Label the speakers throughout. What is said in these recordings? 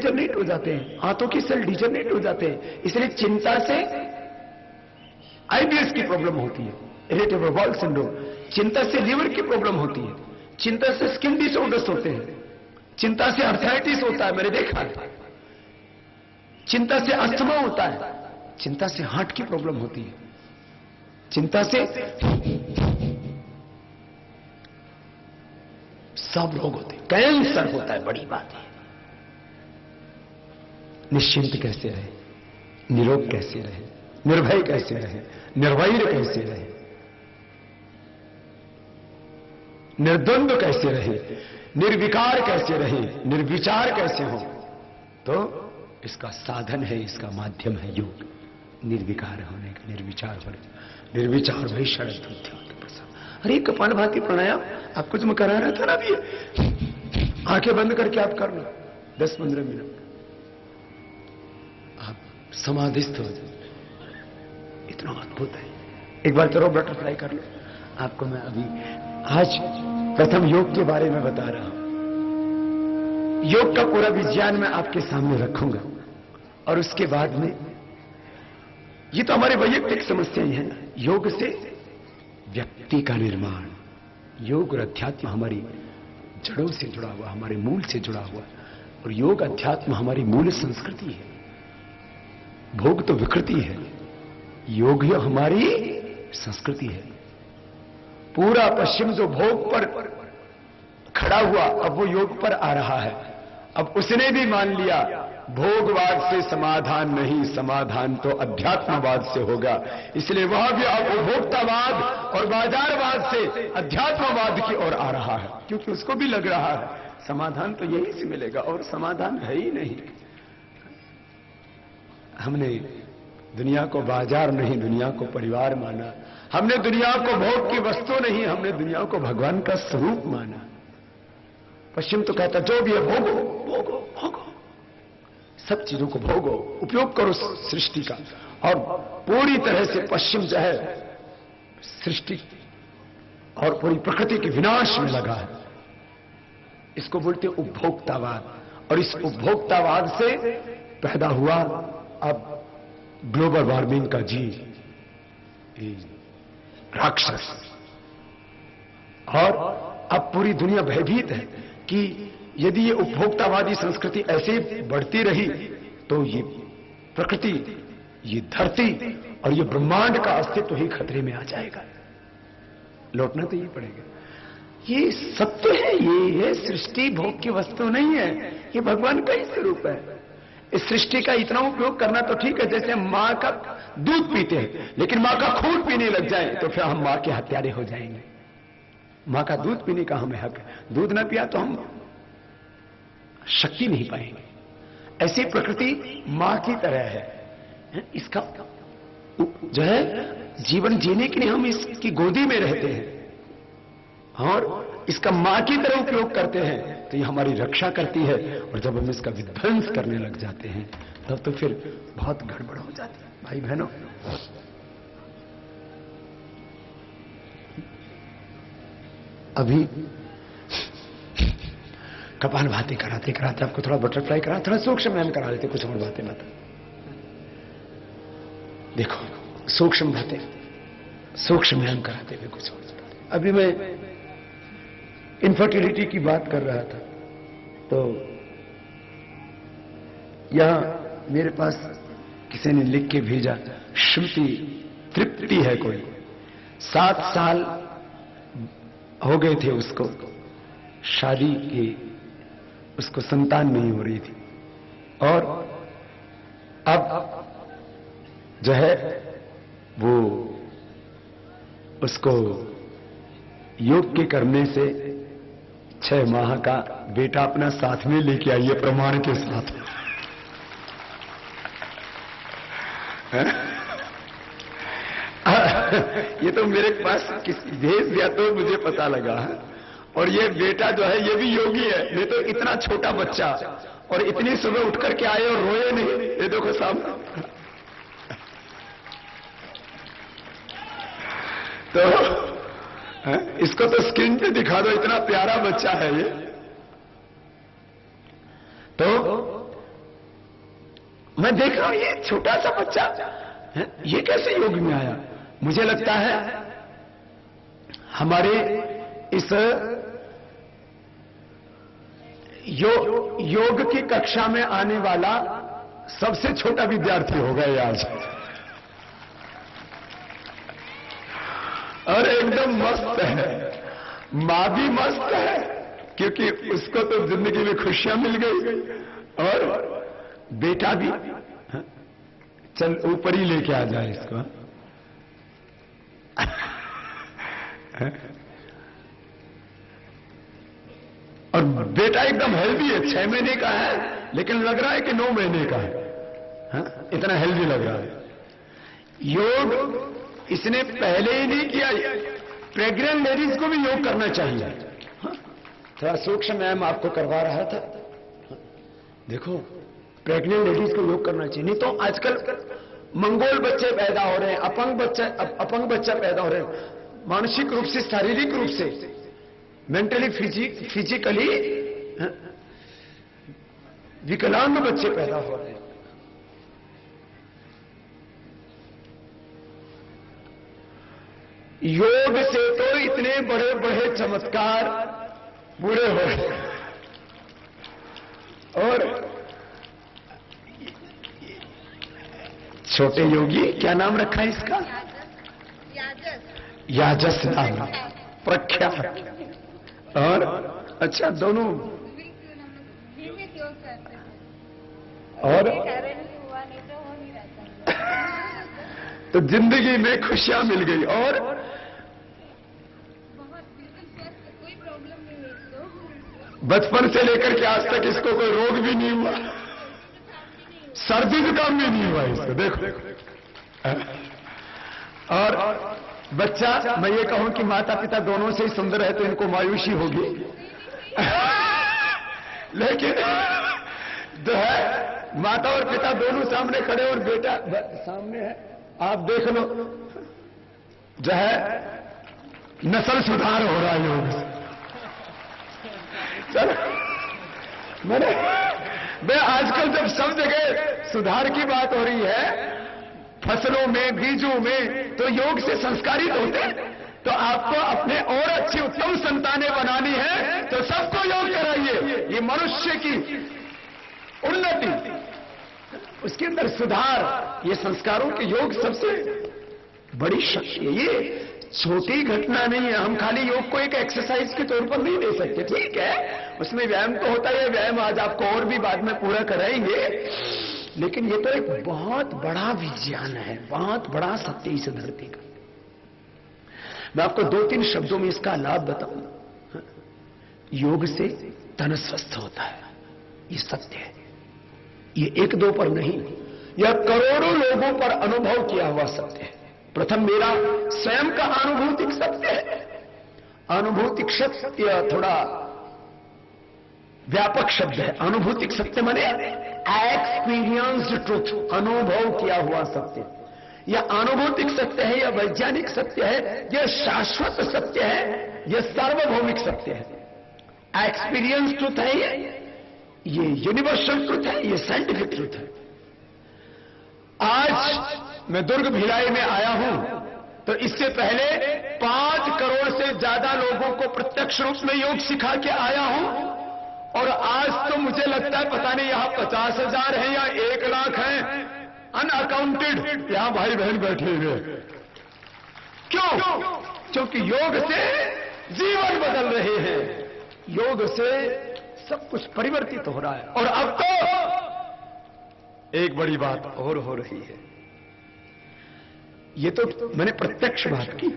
Speaker 1: Degenerate हो जाते हैं, हाथों के सेल डिजनरेट हो जाते हैं। इसलिए चिंता से आईबीएस की प्रॉब्लम होती है, इरिटेबल बाउल सिंड्रोम। चिंता से लिवर की प्रॉब्लम होती है, चिंता से स्किन डिसऑर्डर्स होते हैं, चिंता से आर्थराइटिस होता है, मैंने देखा है। चिंता से अस्थमा होता है, चिंता से हार्ट की प्रॉब्लम होती है, चिंता से सब रोग होते हैं, कैंसर होता है। बड़ी बात है। निश्चिंत कैसे रहे, निरोग कैसे रहे, निर्भय कैसे रहे, निर्वैर कैसे रहे, निर्द्वंद्व कैसे रहे, निर्विकार कैसे रहे, निर्विचार कैसे हो। तो इसका साधन है, इसका माध्यम है योग। निर्विकार होने का, निर्विचार होने का। निर्विचार भाई शरद बुद्धि। अरे कपालभाति प्राणायाम आपको जो मैं करा रहा था ना अभी, आंखें बंद करके आप करना 10-15 मिनट, आप समाधिस्थ हो जाए। इतना अद्भुत है। एक बार चलो बटरफ्लाई कर लो। आपको मैं अभी आज प्रथम योग के बारे में बता रहा हूं। योग का पूरा विज्ञान मैं आपके सामने रखूंगा, और उसके बाद में ये तो हमारे वैयक्तिक समस्याएं हैं ना। योग से व्यक्ति का निर्माण, योग और अध्यात्म हमारी जड़ों से जुड़ा हुआ, हमारे मूल से जुड़ा हुआ, और योग अध्यात्म हमारी मूल संस्कृति है। भोग तो विकृति है, योग ही हमारी संस्कृति है। पूरा पश्चिम जो भोग पर खड़ा हुआ, अब वो योग पर आ रहा है। अब उसने भी मान लिया भोगवाद से समाधान नहीं, समाधान तो अध्यात्मवाद से होगा। इसलिए वह भी अब उपभोक्तावाद और बाजारवाद से अध्यात्मवाद की ओर आ रहा है, क्योंकि उसको भी लग रहा है समाधान तो यही से मिलेगा, और समाधान है ही नहीं। हमने दुनिया को बाजार नहीं, दुनिया को परिवार माना। हमने दुनिया को भोग की वस्तु नहीं, हमने दुनिया को भगवान का स्वरूप माना। पश्चिम तो कहता जो भी है भोगो भोगो भोगो, सब चीजों को भोगो, उपयोग करो सृष्टि का। और पूरी तरह से पश्चिम जो है सृष्टि और पूरी प्रकृति के विनाश में लगा है। इसको बोलते उपभोक्तावाद, और इस उपभोक्तावाद से पैदा हुआ अब ग्लोबल वार्मिंग का राक्षस। और अब पूरी दुनिया भयभीत है कि यदि ये उपभोक्तावादी संस्कृति ऐसे बढ़ती रही तो ये प्रकृति, ये धरती और ये ब्रह्मांड का अस्तित्व ही खतरे में आ जाएगा। लौटना तो ये पड़ेगा। ये सत्य है, ये सृष्टि भोग की वस्तु नहीं है, ये भगवान का ही स्वरूप है। इस सृष्टि का इतना उपयोग करना तो ठीक है, जैसे हम मां का दूध पीते हैं, लेकिन मां का खून पीने लग जाए तो फिर हम मां के हत्यारे हो जाएंगे। मां का दूध पीने का हमें हक है, दूध ना पिया तो हम शक्ति नहीं पाएंगे। ऐसी प्रकृति मां की तरह है। इसका जो है जीवन जीने के लिए हम इसकी गोदी में रहते हैं और इसका मां की तरह उपयोग करते हैं, तो ये हमारी रक्षा करती है। और जब हम इसका विध्वंस करने लग जाते हैं तब तो फिर बहुत गड़बड़ हो जाती है। भाई बहनों, अभी कपालभाति कराते कराते आपको थोड़ा बटरफ्लाई करा, थोड़ा सूक्ष्म व्यायाम करा लेते, कुछ और बातें मत। देखो सूक्ष्म बातें, सूक्ष्म व्यायाम कराते हुए कुछ और। अभी मैं इनफर्टिलिटी की बात कर रहा था, तो यहां मेरे पास किसी ने लिख के भेजा, श्रुति तृप्ति है कोई, 7 साल हो गए थे उसको शादी की, उसको संतान नहीं हो रही थी, और अब जो है वो उसको योग के करने से 6 माह का बेटा अपना साथ में लेके आइए प्रमाण के साथ। ये तो मेरे पास किसी भेज दिया तो मुझे पता लगा है। और ये बेटा जो है ये भी योगी है, नहीं तो इतना छोटा बच्चा और इतनी सुबह उठ करके आए और रोए नहीं। ये देखो सामने, तो इसको तो स्क्रीन पे दिखा दो, इतना प्यारा बच्चा है ये। तो मैं देख रहा हूं ये छोटा सा बच्चा ये कैसे योग में आया। मुझे लगता है हमारे इस योग की कक्षा में आने वाला सबसे छोटा विद्यार्थी होगा ये आज। और एकदम मस्त है, मां भी मस्त है क्योंकि उसको तो जिंदगी में खुशियां मिल गई और बेटा भी। चल ऊपर ही लेके आ जाए इसको। और बेटा एकदम हेल्दी है, 6 महीने का है लेकिन लग रहा है कि 9 महीने का है। इतना हेल्दी लग रहा है। योग इसने पहले ही नहीं किया। प्रेग्नेंट लेडीज को भी योग करना चाहिए। थोड़ा सूक्ष्म मैम आपको करवा रहा था। देखो प्रेग्नेंट लेडीज को योग करना चाहिए। नहीं तो आजकल मंगोल बच्चे पैदा हो रहे हैं, अपंग बच्चा पैदा हो रहे हैं, मानसिक रूप से, शारीरिक रूप से, मेंटली फिजिकली विकलांग बच्चे पैदा हो रहे हैं। योग से तो इतने बड़े बड़े चमत्कार पूरे हो रहे हैं। और छोटे योगी, क्या नाम रखा है इसका? याजस नाम, प्रख्यात। और अच्छा दोनों। और तो जिंदगी में खुशियां मिल गई और बचपन से लेकर के आज तक इसको कोई रोग भी नहीं हुआ, सर्दी जुकाम भी नहीं हुआ इसको। देखो और बच्चा, मैं ये कहूं कि माता पिता दोनों से ही सुंदर है तो इनको मायूसी होगी। लेकिन जो है माता और पिता दोनों सामने खड़े और बेटा सामने है, आप देख लो जो है नस्ल सुधार हो रहा है योग से। चलो मैं आजकल जब सब जगह सुधार की बात हो रही है, फसलों में, बीजों में, तो योग से संस्कारित होते हैं। तो आपको अपने और अच्छी उत्तम संतानें बनानी है तो सबको योग कराइए। ये मनुष्य की उन्नति, उसके अंदर सुधार, ये संस्कारों के योग सबसे बड़ी शक्ति है। ये छोटी घटना नहीं है। हम खाली योग को एक एक्सरसाइज के तौर पर नहीं दे सकते। ठीक है उसमें व्यायाम तो होता है, व्यायाम आज आपको और भी बाद में पूरा कराएंगे, लेकिन ये तो एक बहुत बड़ा विज्ञान है, बहुत बड़ा सत्य इस धरती का। मैं आपको 2-3 शब्दों में इसका लाभ बताऊं। योग से तन स्वस्थ होता है, ये सत्य है। ये 1-2 पर नहीं, यह करोड़ों लोगों पर अनुभव किया हुआ सत्य है। प्रथम मेरा स्वयं का अनुभूतिक सत्य है। अनुभूतिक सत्य थोड़ा व्यापक शब्द है। अनुभूतिक सत्य माने एक्सपीरियंस्ड ट्रूथ, अनुभव किया हुआ सत्य। यह अनुभूतिक सत्य है, यह वैज्ञानिक सत्य है, यह शाश्वत सत्य है, यह सार्वभौमिक सत्य है। एक्सपीरियंस ट्रूथ है, ये यूनिवर्सल ट्रूथ है, ये साइंटिफिक ट्रूथ है। आज मैं दुर्ग भिलाई में आया हूं तो इससे पहले 5 करोड़ से ज्यादा लोगों को प्रत्यक्ष रूप में योग सिखा के आया हूं। और आज तो मुझे लगता है पता नहीं यहां 50,000 हैं या 1 लाख हैं अनअकाउंटेड यहां भाई बहन बैठे हुए। क्यों? क्योंकि योग से जीवन बदल रहे हैं, योग से सब कुछ परिवर्तित हो रहा है। और अब तो एक बड़ी बात और हो रही है। ये तो मैंने प्रत्यक्ष बात की,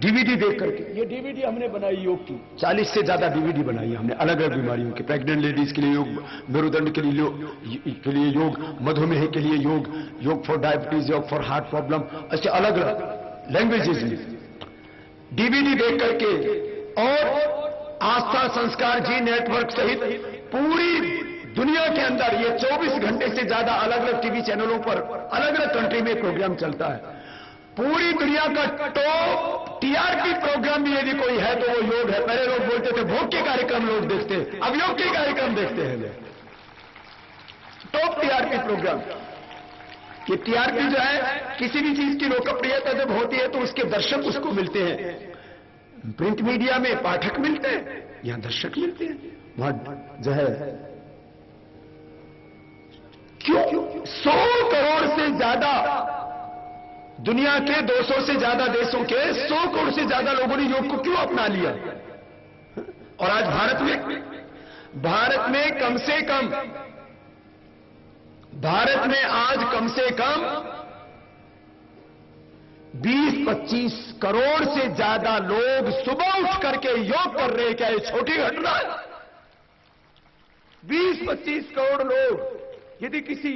Speaker 1: डीवीडी देख करके। ये डीवीडी हमने बनाई योग की, 40 से ज्यादा डीवीडी बनाई हमने अलग अलग बीमारियों की। प्रेग्नेंट लेडीज के लिए योग, मेरुदंड के लिए योग, मधुमेह के लिए योग, योग फॉर डायबिटीज, योग फॉर हार्ट प्रॉब्लम, ऐसे अलग अलग लैंग्वेजेस में डीवीडी देख करके। और आस्था संस्कार जी नेटवर्क सहित पूरी दुनिया के अंदर ये 24 घंटे से ज्यादा अलग अलग टीवी चैनलों पर अलग अलग कंट्री में प्रोग्राम चलता है। पूरी दुनिया का टॉप टीआरपी प्रोग्राम भी यदि कोई है तो वो योग है। पहले लोग बोलते थे भोग के कार्यक्रम लोग देखते हैं, अब योग के कार्यक्रम देखते हैं। Top TRP program. ये टीआरपी जो है, किसी भी चीज की लोकप्रियता जब होती है तो उसके दर्शक उसको मिलते हैं। प्रिंट मीडिया में पाठक मिलते हैं, यहां दर्शक मिलते हैं। वहां जो है क्यों 100 करोड़ से ज्यादा दुनिया के 200 से ज्यादा देशों के 100 करोड़ से ज्यादा लोगों ने योग को क्यों अपना लिया? और आज भारत में कम से कम आज कम से कम 20-25 करोड़ से ज्यादा लोग सुबह उठ करके योग कर रहे हैं। क्या ये छोटी घटना है? 20-25 करोड़ लोग यदि किसी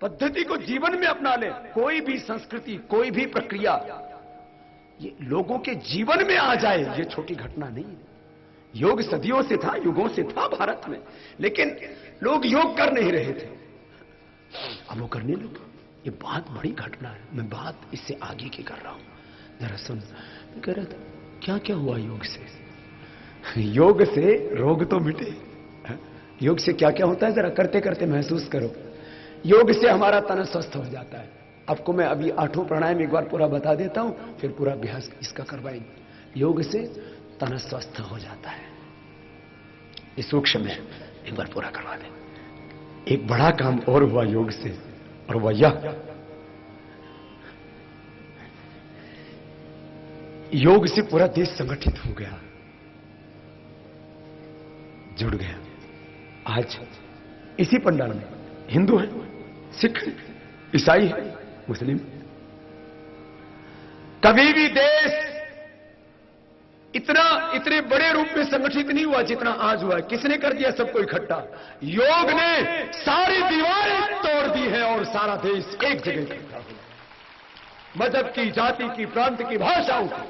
Speaker 1: पद्धति को जीवन में अपना ले, कोई भी संस्कृति, कोई भी प्रक्रिया ये लोगों के जीवन में आ जाए, ये छोटी घटना नहीं है। योग सदियों से था, युगों से था भारत में, लेकिन लोग योग कर नहीं रहे थे, अब वो करने लगे। ये बहुत बड़ी घटना है। मैं बात इससे आगे की कर रहा हूं, जरा सुन। मैं कह रहा था क्या क्या हुआ योग से? योग से रोग तो मिटे। योग से क्या क्या होता है जरा करते करते महसूस करो। योग से हमारा तन स्वस्थ हो जाता है। आपको मैं अभी 8 प्राणायाम एक बार पूरा बता देता हूं, फिर पूरा अभ्यास इसका करवाएंगे। योग से तन स्वस्थ हो जाता है। इस सूक्ष्म में एक बार पूरा करवा दें। एक बड़ा काम और हुआ योग से, और वह यह, योग से पूरा देश संगठित हो गया, जुड़ गया। आज इसी पंडाल में हिंदू हैं, सिख हैं, ईसाई हैं, मुस्लिम। कभी भी देश इतने बड़े रूप में संगठित नहीं हुआ जितना आज हुआ है। किसने कर दिया सबको इकट्ठा? योग ने सारी दीवारें तोड़ दी है और सारा देश एक जगह इकट्ठा हुआ। मजहब की, जाति की, प्रांत की, भाषाओं की।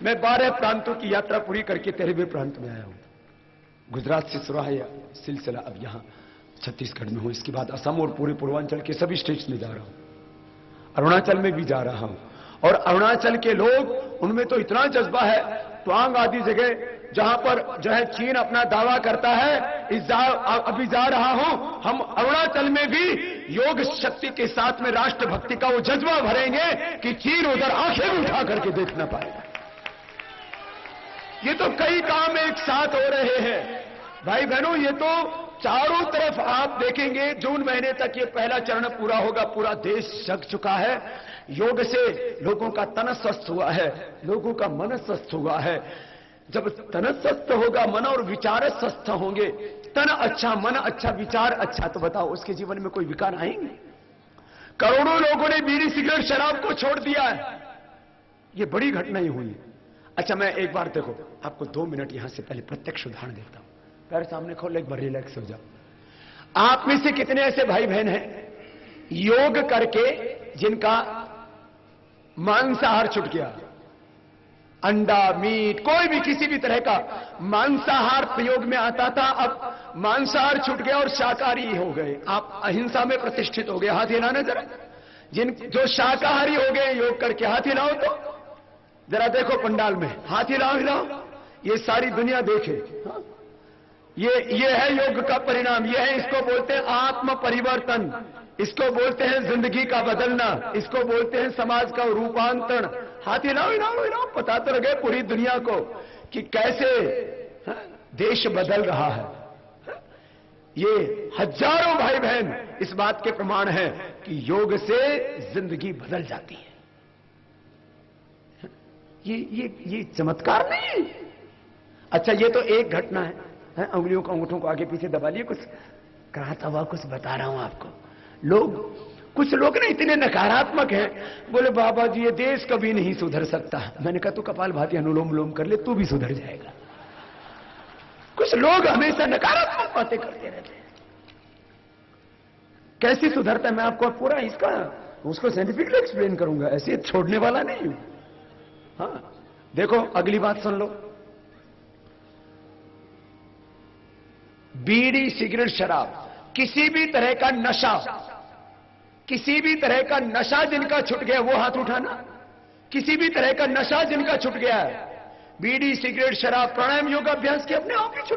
Speaker 1: मैं 12 प्रांतों की यात्रा पूरी करके 13वें प्रांत में आया हूं। गुजरात से शुरू है सिलसिला, अब यहां छत्तीसगढ़ में हूं। इसके बाद असम और पूरे पूर्वांचल के सभी स्टेट्स में जा रहा हूं। अरुणाचल में भी जा रहा हूं। और अरुणाचल के लोग, उनमें तो इतना जज्बा है, ट्वांग आदि जगह जहां पर जो है चीन अपना दावा करता है, अभी जा रहा हूं। हम अरुणाचल में भी योग शक्ति के साथ में राष्ट्रभक्ति का वो जज्बा भरेंगे कि चीन उधर आंखें उठा करके देख ना पाए। ये तो कई काम एक साथ हो रहे हैं भाई बहनों। ये तो चारों तरफ आप देखेंगे, जून महीने तक ये पहला चरण पूरा होगा। पूरा देश जग चुका है। योग से लोगों का तन स्वस्थ हुआ है, लोगों का मन स्वस्थ हुआ है। जब तन स्वस्थ होगा, मन और विचार स्वस्थ होंगे, तन अच्छा, मन अच्छा, विचार अच्छा, तो बताओ उसके जीवन में कोई विकार आएंगे? करोड़ों लोगों ने बीड़ी, सिगरेट, शराब को छोड़ दिया है। ये बड़ी घटना ही हुई। अच्छा, मैं एक बार देखो, आपको 2 मिनट यहां से पहले प्रत्यक्ष उदाहरण देता हूं। पैर सामने खोल, एक बार रिलैक्स हो जाओ। आप में से कितने ऐसे भाई बहन हैं योग करके जिनका मांसाहार छूट गया? अंडा, मीट, कोई भी किसी भी तरह का मांसाहार प्रयोग में आता था, अब मांसाहार छूट गया और शाकाहारी हो गए। आप अहिंसा में प्रतिष्ठित हो गए। हाथ हिलाना जरा। जो शाकाहारी हो गए योग करके, हाथ हिलाओ तो जरा। देखो पंडाल में हाथ हिलाओ, हिलाओ। ये सारी दुनिया देखे। हाँ? ये है योग का परिणाम। ये है, इसको बोलते हैं आत्म परिवर्तन, इसको बोलते हैं जिंदगी का बदलना, इसको बोलते हैं समाज का रूपांतरण। हाथ हिलाओ, हिलाओ, हिलाओ। पता तो लगे पूरी दुनिया को कि कैसे देश बदल रहा है। ये हजारों भाई बहन इस बात के प्रमाण हैं कि योग से जिंदगी बदल जाती है। ये चमत्कार नहीं। अच्छा, ये तो एक घटना है। उंगलियों को, अंगूठों को आगे पीछे दबा लिए। कुछ कराता हुआ कुछ बता रहा हूं आपको। कुछ लोग ना इतने नकारात्मक हैं, बोले बाबा जी ये देश कभी नहीं सुधर सकता। मैंने कहा तू कपालभाति अनुलोम विलोम कर ले, तू भी सुधर जाएगा। कुछ लोग हमेशा नकारात्मक बातें करते रहते हैं। कैसे सुधरता है मैं आपको पूरा इसका उसको साइंटिफिकली एक्सप्लेन करूंगा, ऐसे छोड़ने वाला नहीं हूं। हाँ, देखो अगली बात सुन लो। बीड़ी, सिगरेट, शराब, किसी भी तरह का नशा, किसी भी तरह का नशा जिनका छूट गया वो हाथ उठाना। किसी भी तरह का नशा जिनका छूट गया है, बीड़ी, सिगरेट, शराब, प्राणायाम, योगाभ्यास के अपने आप ही छूट